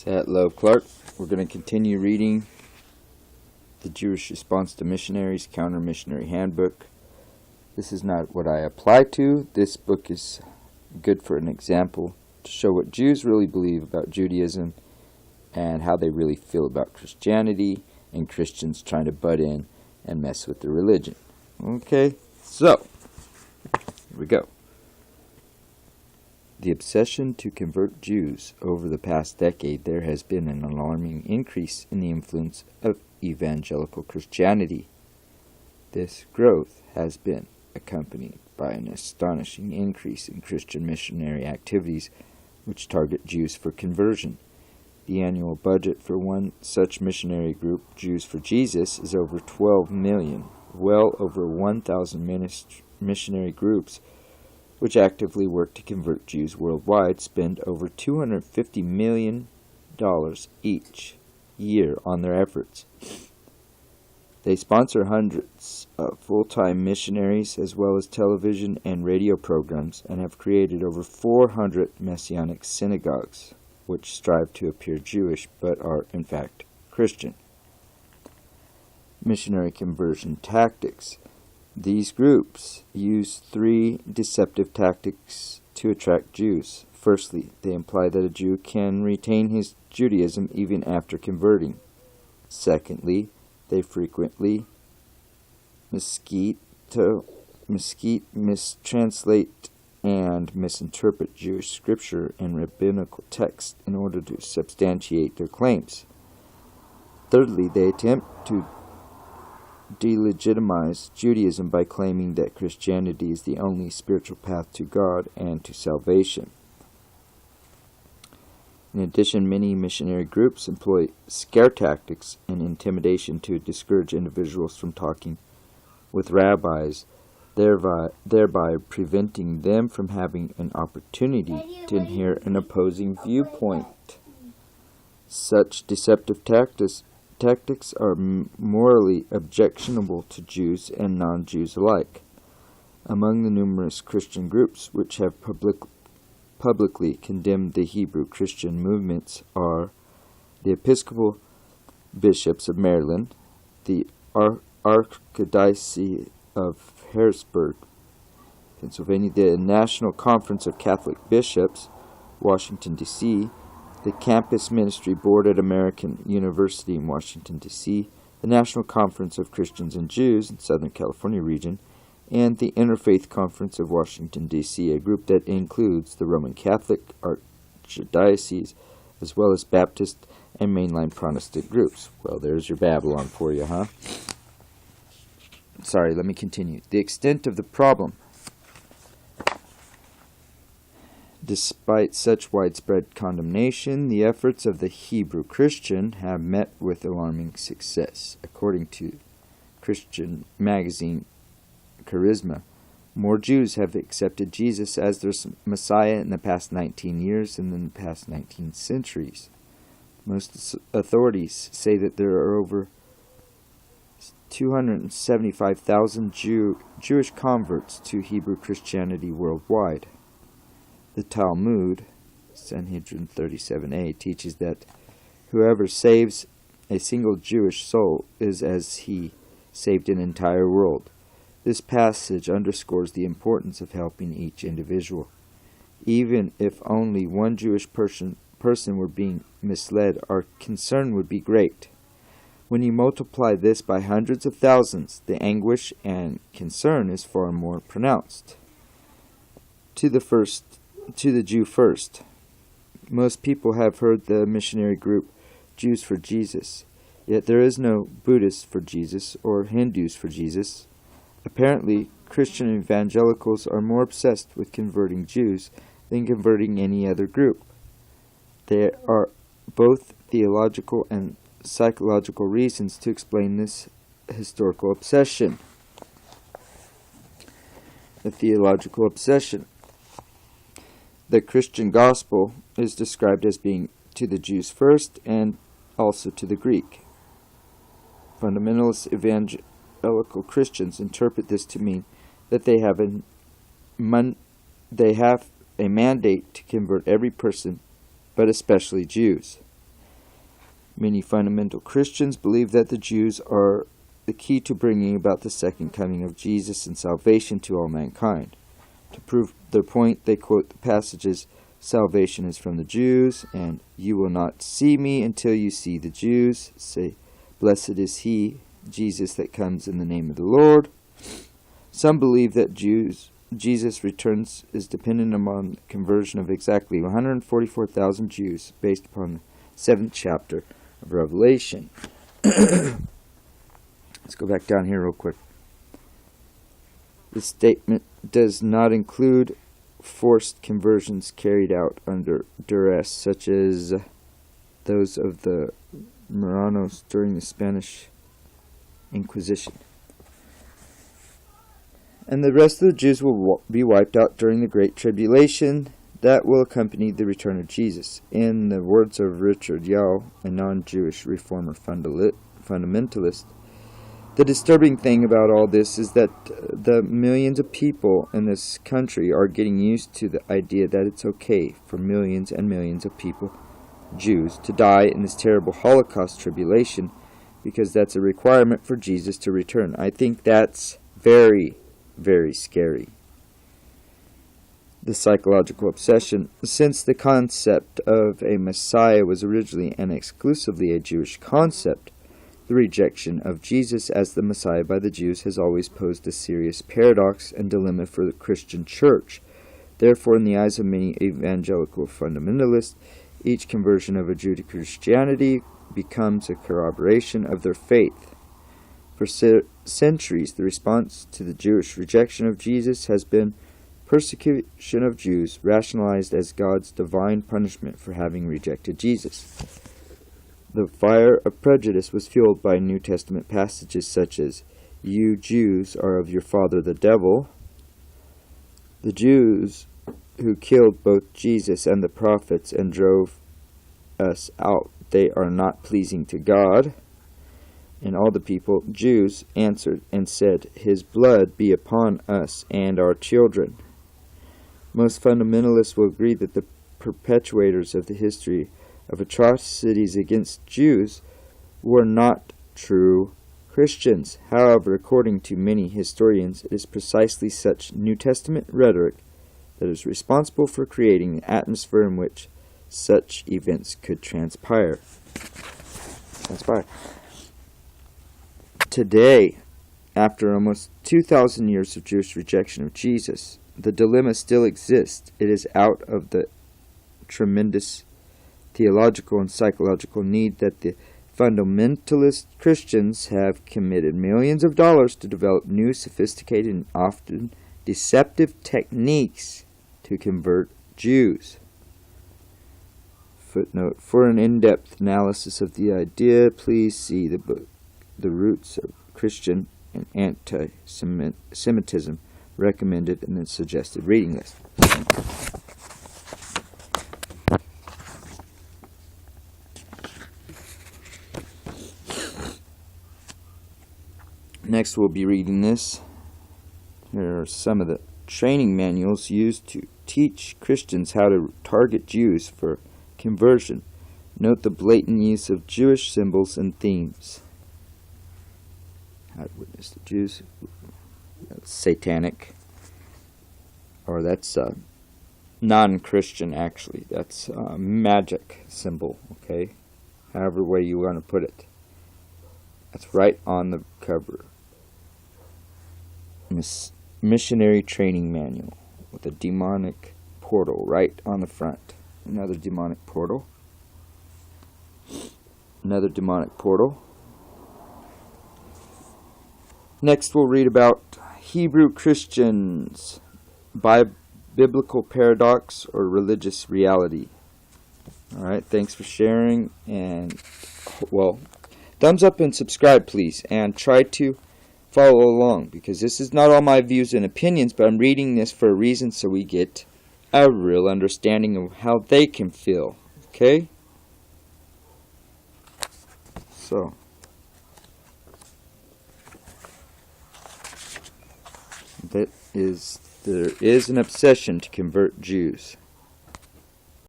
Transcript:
At Love Clark. We're going to continue reading The Jewish Response to Missionaries, Counter-Missionary Handbook. This is not what I apply to. This book is good for an example to show what Jews really believe about Judaism and how they really feel about Christianity and Christians trying to butt in and mess with the religion. Okay, so here we go. The obsession to convert Jews. Over the past decade, there has been an alarming increase in the influence of evangelical Christianity. This growth has been accompanied by an astonishing increase in Christian missionary activities which target Jews for conversion. The annual budget for one such missionary group, Jews for Jesus, is over 12 million. Well over 1,000 missionary groups which actively work to convert Jews worldwide, spend over $250 million each year on their efforts. They sponsor hundreds of full-time missionaries as well as television and radio programs and have created over 400 Messianic synagogues, which strive to appear Jewish but are in fact Christian. Missionary conversion tactics. These groups use three deceptive tactics to attract Jews. Firstly, they imply that a Jew can retain his Judaism even after converting. Secondly, they frequently mistranslate and misinterpret Jewish scripture and rabbinical text in order to substantiate their claims. Thirdly, they attempt to delegitimize Judaism by claiming that Christianity is the only spiritual path to God and to salvation. In addition, many missionary groups employ scare tactics and intimidation to discourage individuals from talking with rabbis, thereby preventing them from having an opportunity to hear an opposing viewpoint. Such deceptive tactics are morally objectionable to Jews and non-Jews alike. Among the numerous Christian groups which have publicly condemned the Hebrew Christian movements are the Episcopal Bishops of Maryland, the Archdiocese of Harrisburg, Pennsylvania, the National Conference of Catholic Bishops, Washington, D.C., the Campus Ministry Board at American University in Washington, D.C., the National Conference of Christians and Jews in Southern California region, and the Interfaith Conference of Washington, D.C., a group that includes the Roman Catholic Archdiocese, as well as Baptist and mainline Protestant groups. Well, there's your Babylon for you, huh? Sorry, let me continue. The extent of the problem. Despite such widespread condemnation, the efforts of the Hebrew Christian have met with alarming success. According to Christian magazine Charisma, more Jews have accepted Jesus as their Messiah in the past 19 years than in the past 19 centuries. Most authorities say that there are over 275,000 Jewish converts to Hebrew Christianity worldwide. The Talmud, Sanhedrin 37a, teaches that whoever saves a single Jewish soul is as he saved an entire world. This passage underscores the importance of helping each individual. Even if only one Jewish person were being misled, our concern would be great. When you multiply this by hundreds of thousands, the anguish and concern is far more pronounced. To the Jew first. Most people have heard the missionary group Jews for Jesus, yet there is no Buddhists for Jesus or Hindus for Jesus. Apparently, Christian evangelicals are more obsessed with converting Jews than converting any other group. There are both theological and psychological reasons to explain this historical obsession. The theological obsession. The Christian gospel is described as being to the Jews first and also to the Greek. Fundamentalist evangelical Christians interpret this to mean that they have a mandate to convert every person, but especially Jews. Many fundamental Christians believe that the Jews are the key to bringing about the second coming of Jesus and salvation to all mankind. To prove their point, they quote the passages, "Salvation is from the Jews," and "You will not see me until you see the Jews." Say, "Blessed is he, Jesus, that comes in the name of the Lord." Some believe that Jesus' returns is dependent upon the conversion of exactly 144,000 Jews based upon the 7th chapter of Revelation. Let's go back down here real quick. This statement does not include forced conversions carried out under duress, such as those of the Marranos during the Spanish Inquisition. And the rest of the Jews will be wiped out during the Great Tribulation that will accompany the return of Jesus. In the words of Richard Yao, a non-Jewish reformer fundamentalist, the disturbing thing about all this is that the millions of people in this country are getting used to the idea that it's okay for millions and millions of people, Jews, to die in this terrible Holocaust tribulation because that's a requirement for Jesus to return. I think that's very, very scary. The psychological obsession, since the concept of a Messiah was originally and exclusively a Jewish concept, the rejection of Jesus as the Messiah by the Jews has always posed a serious paradox and dilemma for the Christian church. Therefore, in the eyes of many evangelical fundamentalists, each conversion of a Jew to Christianity becomes a corroboration of their faith. For centuries, the response to the Jewish rejection of Jesus has been persecution of Jews, rationalized as God's divine punishment for having rejected Jesus. The fire of prejudice was fueled by New Testament passages such as, "You Jews are of your father the devil." The Jews who killed both Jesus and the prophets and drove us out, they are not pleasing to God. And all the people, Jews, answered and said, "His blood be upon us and our children." Most fundamentalists will agree that the perpetrators of the history of atrocities against Jews were not true Christians. However, according to many historians, it is precisely such New Testament rhetoric that is responsible for creating the atmosphere in which such events could transpire. Today, after almost 2,000 years of Jewish rejection of Jesus, the dilemma still exists. It is out of the tremendous theological and psychological need that the fundamentalist Christians have committed millions of dollars to develop new, sophisticated, and often deceptive techniques to convert Jews. Footnote: for an in-depth analysis of the idea, please see the book The Roots of Christian and Anti-Semitism, recommended in the suggested reading list. Next we'll be reading this. Here are some of the training manuals used to teach Christians how to target Jews for conversion. Note the blatant use of Jewish symbols and themes. How to witness the Jews. That's satanic. Or that's non-Christian, actually. That's a magic symbol, okay? However way you want to put it. That's right on the cover. Missionary Training Manual with a demonic portal right on the front. Another demonic portal. Another demonic portal. Next we'll read about Hebrew Christians, biblical paradox or religious reality. Alright, thanks for sharing, and well, thumbs up and subscribe please, and try to follow along, because this is not all my views and opinions, but I'm reading this for a reason so we get a real understanding of how they can feel, okay? So, there is an obsession to convert Jews.